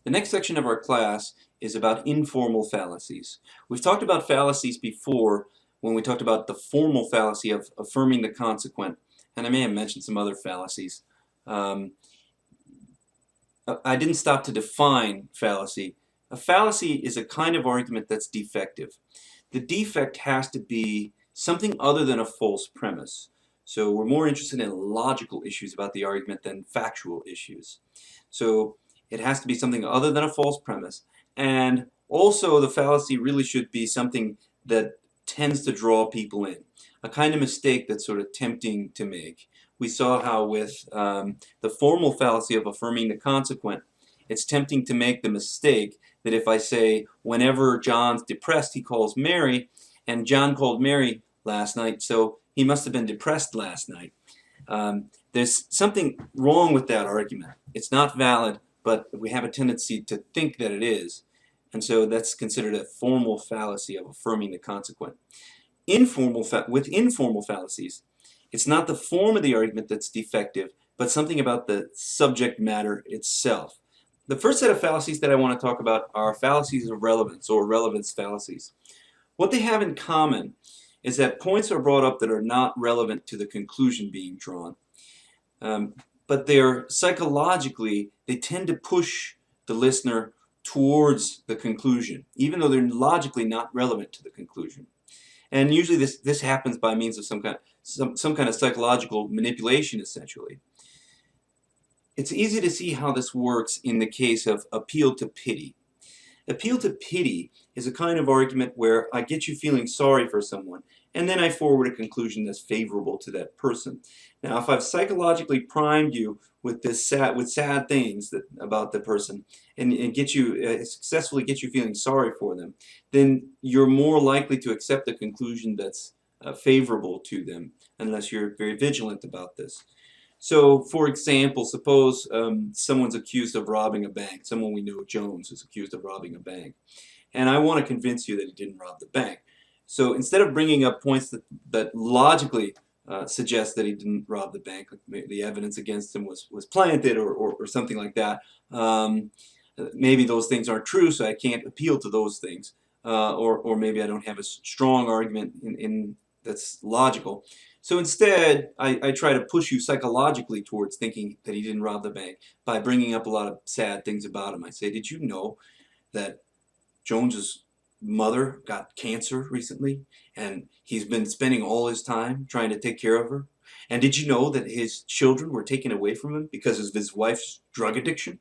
The next section of our class is about informal fallacies. We've talked about fallacies before when we talked about the formal fallacy of affirming the consequent, and I may have mentioned some other fallacies. Um, I didn't stop to define fallacy. A fallacy is a kind of argument that's defective. The defect has to be something other than a false premise. So we're more interested in logical issues about the argument than factual issues. So it has to be something other than a false premise. And also the fallacy really should be something that tends to draw people in. A kind of mistake that's sort of tempting to make. We saw how with the formal fallacy of affirming the consequent, it's tempting to make the mistake that if I say, whenever John's depressed, he calls Mary, and John called Mary last night, so he must have been depressed last night. There's something wrong with that argument. It's not valid, but we have a tendency to think that it is. And so that's considered a formal fallacy of affirming the consequent. With informal fallacies, it's not the form of the argument that's defective, but something about the subject matter itself. The first set of fallacies that I want to talk about are fallacies of relevance, or relevance fallacies. What they have in common is that points are brought up that are not relevant to the conclusion being drawn. But they're psychologically, they tend to push the listener towards the conclusion, even though they're logically not relevant to the conclusion. And usually this happens by means of some kind of psychological manipulation, essentially. It's easy to see how this works in the case of appeal to pity. Appeal to pity is a kind of argument where I get you feeling sorry for someone, and then I forward a conclusion that's favorable to that person. Now, if I've psychologically primed you with sad things about the person, and successfully get you feeling sorry for them, then you're more likely to accept a conclusion that's favorable to them, unless you're very vigilant about this. So, for example, suppose someone's accused of robbing a bank. Someone we know, Jones, is accused of robbing a bank. And I want to convince you that he didn't rob the bank. So instead of bringing up points that logically suggest that he didn't rob the bank, like the evidence against him was planted or something like that, maybe those things aren't true, so I can't appeal to those things. Or maybe I don't have a strong argument that's logical. So instead, I try to push you psychologically towards thinking that he didn't rob the bank by bringing up a lot of sad things about him. I say, did you know that Jones's mother got cancer recently, and he's been spending all his time trying to take care of her? And did you know that his children were taken away from him because of his wife's drug addiction?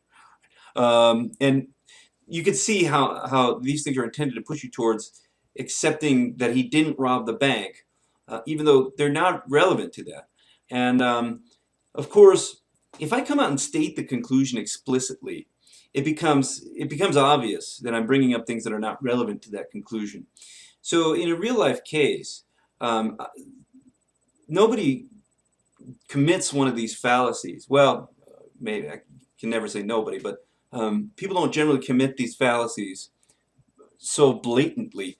And you can see how these things are intended to push you towards accepting that he didn't rob the bank, even though they're not relevant to that. And of course, if I come out and state the conclusion explicitly, it becomes obvious that I'm bringing up things that are not relevant to that conclusion. So in a real life case, nobody commits one of these fallacies. Well, maybe I can never say nobody, but people don't generally commit these fallacies so blatantly.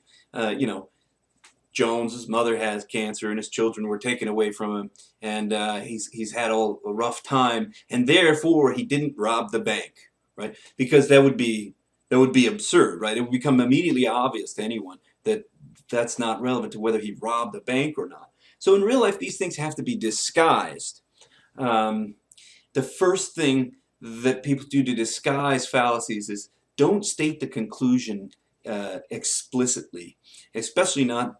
Jones's mother has cancer and his children were taken away from him, and he's had a rough time, and therefore he didn't rob the bank, right? Because that would be absurd, right? It would become immediately obvious to anyone that that's not relevant to whether he robbed the bank or not. So in real life, these things have to be disguised. The first thing that people do to disguise fallacies is don't state the conclusion explicitly, especially not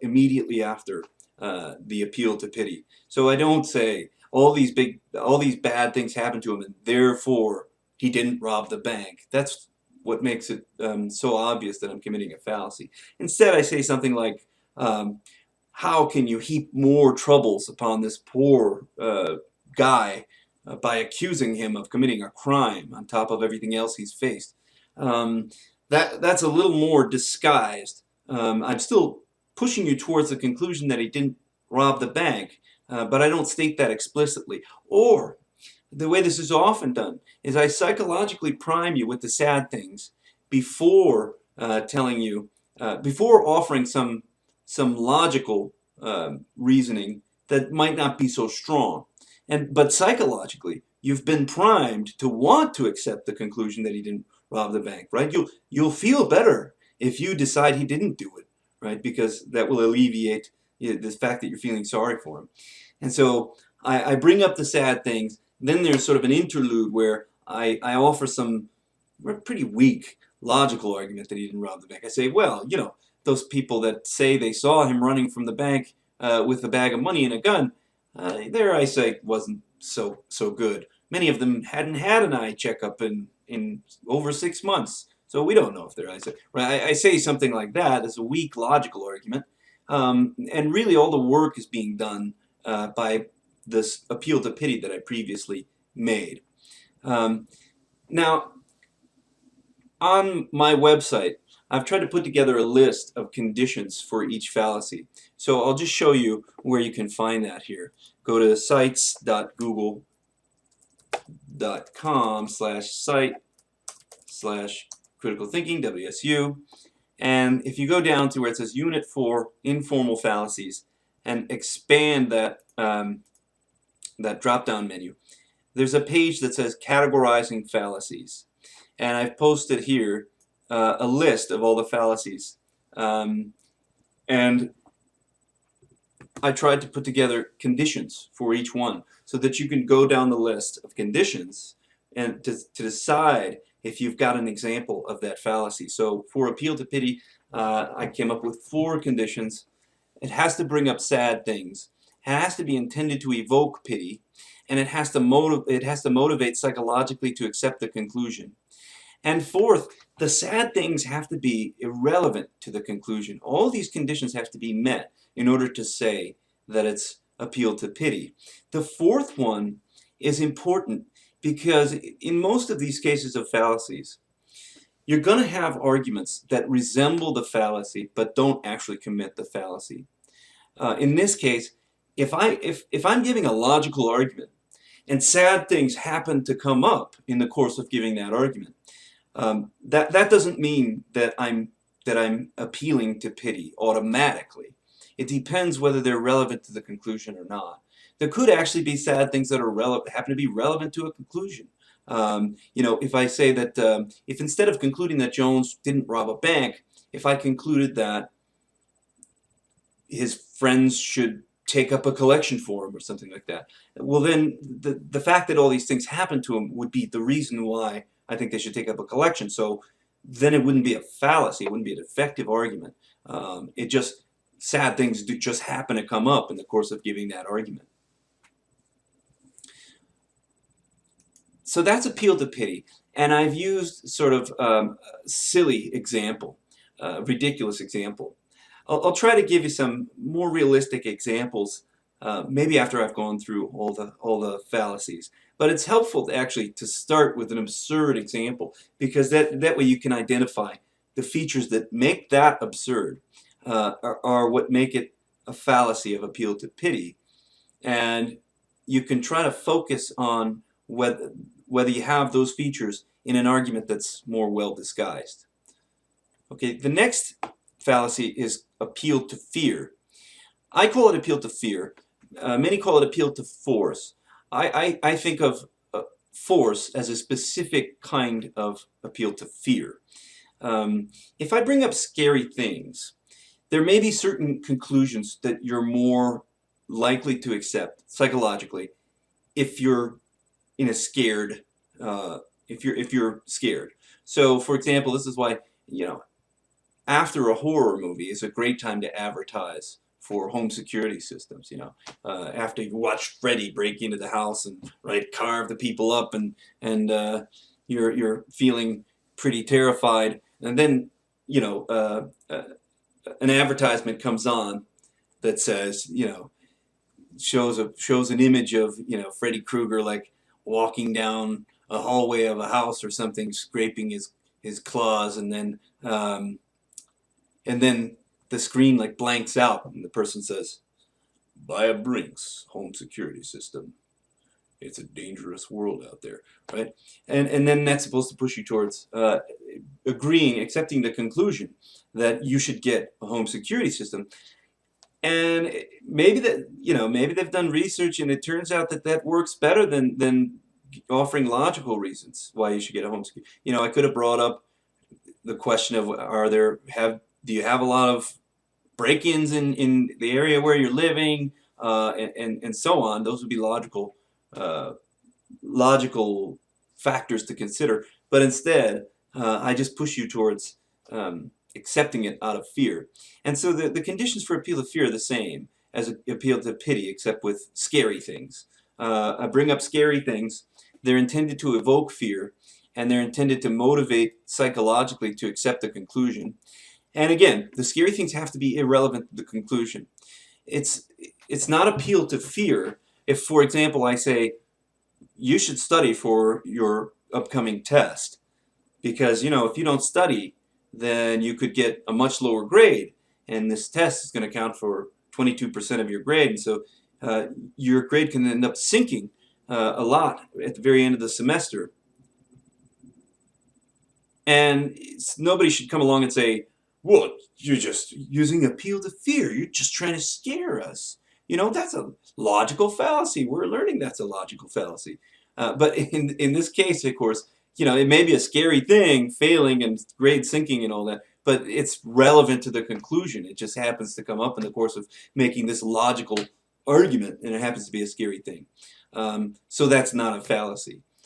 immediately after the appeal to pity. So I don't say all these bad things happened to him and therefore he didn't rob the bank. That's what makes it so obvious that I'm committing a fallacy. Instead, I say something like, how can you heap more troubles upon this poor guy by accusing him of committing a crime on top of everything else he's faced? That's a little more disguised. I'm still pushing you towards the conclusion that he didn't rob the bank, but I don't state that explicitly. Or the way this is often done is I psychologically prime you with the sad things before telling you, before offering some logical reasoning that might not be so strong. But psychologically, you've been primed to want to accept the conclusion that he didn't rob the bank, right? You'll feel better if you decide he didn't do it, right? Because that will alleviate the fact that you're feeling sorry for him. And so I bring up the sad things. Then there's sort of an interlude where I offer some pretty weak logical argument that he didn't rob the bank. I say, well, those people that say they saw him running from the bank with a bag of money and a gun, their eyesight wasn't so good. Many of them hadn't had an eye checkup in over 6 months, so we don't know if their eyesight. Right? I say something like that as a weak logical argument, and really all the work is being done by this appeal to pity that I previously made. Now, on my website, I've tried to put together a list of conditions for each fallacy. So I'll just show you where you can find that here. Go to sites.google.com/site/critical thinking, WSU. And if you go down to where it says Unit 4, Informal Fallacies, and expand that, that drop-down menu, there's a page that says Categorizing Fallacies. And I've posted here a list of all the fallacies. And I tried to put together conditions for each one so that you can go down the list of conditions and to decide if you've got an example of that fallacy. So for appeal to pity, I came up with 4 conditions. It has to bring up sad things. It has to be intended to evoke pity, and it has to motivate psychologically to accept the conclusion. And fourth, the sad things have to be irrelevant to the conclusion. All these conditions have to be met in order to say that it's appeal to pity. The fourth one is important because in most of these cases of fallacies, you're going to have arguments that resemble the fallacy but don't actually commit the fallacy. In this case, if I'm giving a logical argument and sad things happen to come up in the course of giving that argument, that doesn't mean that I'm appealing to pity automatically. It depends whether they're relevant to the conclusion or not. There could actually be sad things that are happen to be relevant to a conclusion. If I say that if instead of concluding that Jones didn't rob a bank, if I concluded that his friends should take up a collection for him or something like that, well then the fact that all these things happen to him would be the reason why I think they should take up a collection. So then it wouldn't be a fallacy. It wouldn't be an effective argument. Sad things just happen to come up in the course of giving that argument. So that's appeal to pity. And I've used sort of silly example, ridiculous example. I'll try to give you some more realistic examples maybe after I've gone through all the fallacies. But it's helpful to start with an absurd example because that way you can identify the features that make that absurd are what make it a fallacy of appeal to pity. And you can try to focus on whether you have those features in an argument that's more well disguised. Okay, the next fallacy is appeal to fear. I call it appeal to fear. Many call it appeal to force. I think of force as a specific kind of appeal to fear. If I bring up scary things, there may be certain conclusions that you're more likely to accept psychologically if you're in a scared, if you're scared. So, for example, this is why after a horror movie is a great time to advertise for home security systems. After you watch Freddy break into the house and carve the people up, and you're feeling pretty terrified, and then an advertisement comes on that says shows an image of Freddy Krueger walking down a hallway of a house or something, scraping his claws, and then the screen blanks out and the person says, "Buy a Brinks home security system. It's a dangerous world out there," right? And then that's supposed to push you towards accepting the conclusion that you should get a home security system. And maybe they've done research and it turns out that works better than offering logical reasons why you should get a homeschool. You know, I could have brought up the question of do you have a lot of break-ins in the area where you're living, and so on. Those would be uh, logical factors to consider. But instead, I just push you towards accepting it out of fear. And so the conditions for appeal to fear are the same as appeal to pity, except with scary things. I bring up scary things. They're intended to evoke fear, and they're intended to motivate psychologically to accept the conclusion. And again, the scary things have to be irrelevant to the conclusion. It's it's not appeal to fear if, for example, I say you should study for your upcoming test because, you know, if you don't study, then you could get a much lower grade, and this test is going to count for 22% of your grade, and so your grade can end up sinking a lot at the very end of the semester. And nobody should come along and say, well, you're just using appeal to fear. You're just trying to scare us. You know, that's a logical fallacy. We're learning that's a logical fallacy. But in this case, of course, you know, it may be a scary thing, failing and grade sinking and all that, but it's relevant to the conclusion. It just happens to come up in the course of making this logical argument, and it happens to be a scary thing. So that's not a fallacy.